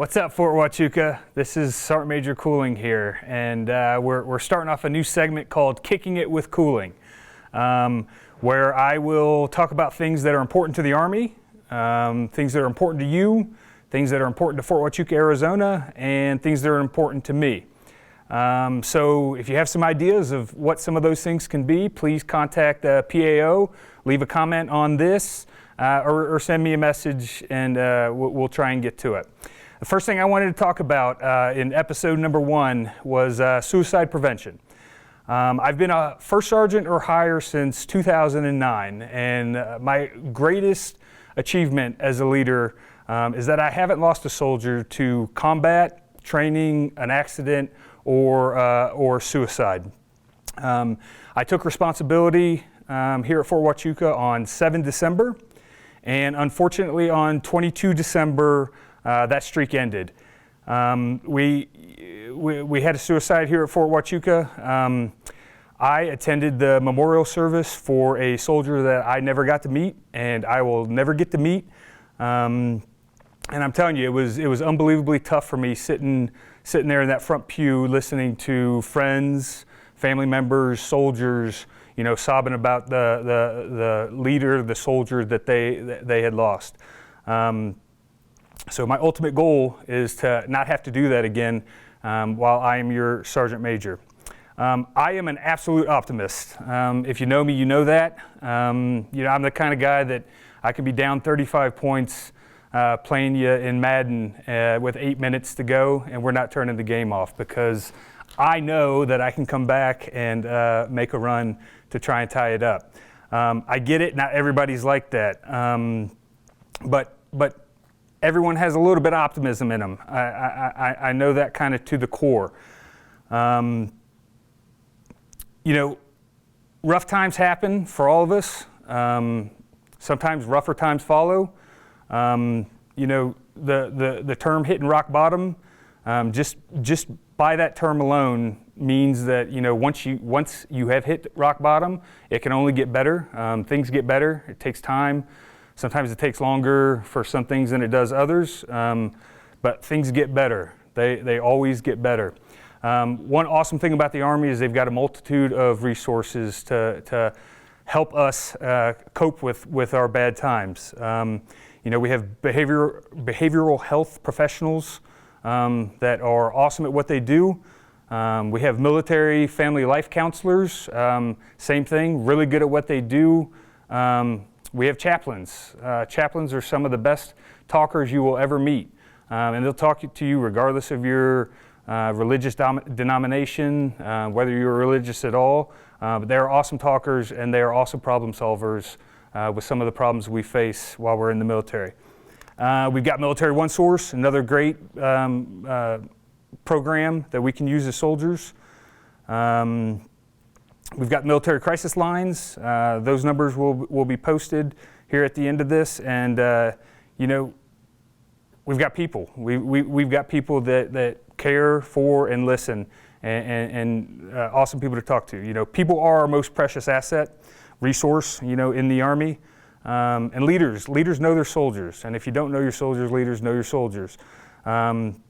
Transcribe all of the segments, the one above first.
What's up, Fort Huachuca? This is Sergeant Major Kuhling here, and we're starting off a new segment called Kicking It with Kuhling, where I will talk about things that are important to the Army, things that are important to you, things that are important to Fort Huachuca, Arizona, and things that are important to me. So if you have some ideas of what some of those things can be, please contact the PAO, leave a comment on this, or send me a message, and we'll try and get to it. The first thing I wanted to talk about in episode number 1 was suicide prevention. I've been a first sergeant or higher since 2009, and my greatest achievement as a leader is that I haven't lost a soldier to combat, training, an accident, or suicide. I took responsibility here at Fort Huachuca on 7 December, and unfortunately on 22 December, that streak ended. We had a suicide here at Fort Huachuca. I attended the memorial service for a soldier that I never got to meet, and I will never get to meet. And I'm telling you, it was unbelievably tough for me sitting there in that front pew, listening to friends, family members, soldiers, sobbing about the leader, the soldier that they had lost. So my ultimate goal is to not have to do that again while I am your Sergeant Major. I am an absolute optimist. If you know me, you know that. I'm the kind of guy that I can be down 35 points playing you in Madden with 8 minutes to go, and we're not turning the game off because I know that I can come back and make a run to try and tie it up. I get it, not everybody's like that, but everyone has a little bit of optimism in them. I know that kind of to the core. Rough times happen for all of us. Sometimes rougher times follow. The term hitting rock bottom, just by that term alone means that once you have hit rock bottom, it can only get better. Things get better. It takes time. Sometimes it takes longer for some things than it does others, but things get better. They always get better. One awesome thing about the Army is they've got a multitude of resources to help us cope with our bad times. We have behavioral health professionals that are awesome at what they do. We have military family life counselors, same thing, really good at what they do. We have chaplains. Chaplains are some of the best talkers you will ever meet. And they'll talk to you regardless of your religious denomination, whether you're religious at all. But they're awesome talkers, and they are awesome problem solvers with some of the problems we face while we're in the military. We've got Military One Source, another great program that we can use as soldiers. We've got military crisis lines. Those numbers will be posted here at the end of this, and we've got people. We've got people that care for and listen, and awesome people to talk to. People are our most precious asset, resource. In the Army, and leaders know their soldiers, and if you don't know your soldiers, leaders know your soldiers. And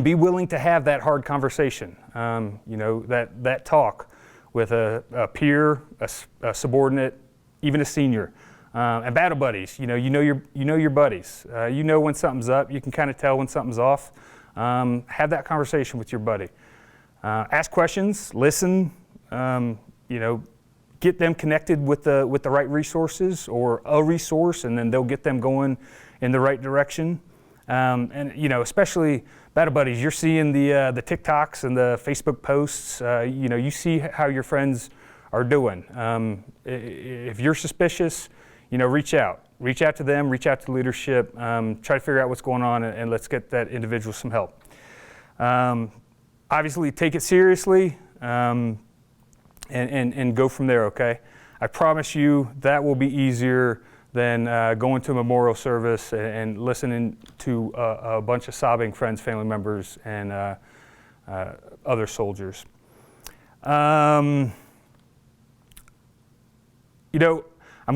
be willing to have that hard conversation. That talk with a peer, a subordinate, even a senior, and battle buddies. You know your buddies. When something's up. You can kind of tell when something's off. Have that conversation with your buddy. Ask questions. Listen. Get them connected with the right resources or a resource, and then they'll get them going in the right direction. Especially battle buddies, you're seeing the TikToks and the Facebook posts. You see how your friends are doing. If you're suspicious, reach out. Reach out to them. Reach out to leadership. Try to figure out what's going on, and let's get that individual some help. Obviously, take it seriously, and go from there. Okay, I promise you that will be easier than going to a memorial service and listening to a bunch of sobbing friends, family members, and other soldiers. I'm going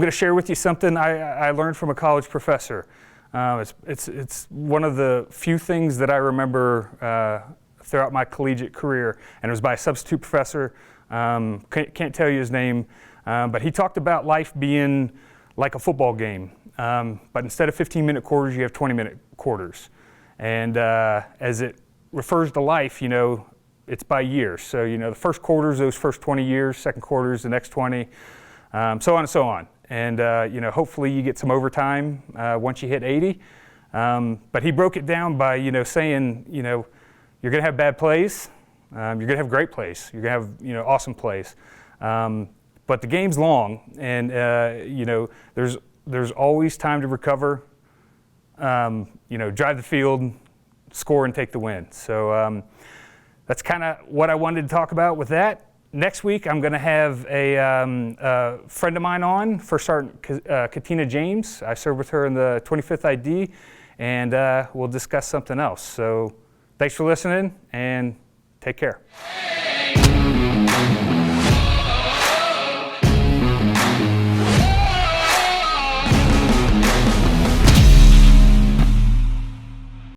to share with you something I learned from a college professor. It's one of the few things that I remember throughout my collegiate career, and it was by a substitute professor. Can't tell you his name, but he talked about life being like a football game, but instead of 15-minute quarters, you have 20-minute quarters. And as it refers to life, it's by years. So, the first quarters, those first 20 years, second quarters, the next 20, so on and so on. And, hopefully you get some overtime once you hit 80. But he broke it down by, saying, you're going to have bad plays, you're going to have great plays, you're going to have, awesome plays. But the game's long, and, there's always time to recover, drive the field, score, and take the win. So that's kind of what I wanted to talk about with that. Next week, I'm going to have a friend of mine on, first sergeant Katina James. I served with her in the 25th ID, and we'll discuss something else. So thanks for listening, and take care.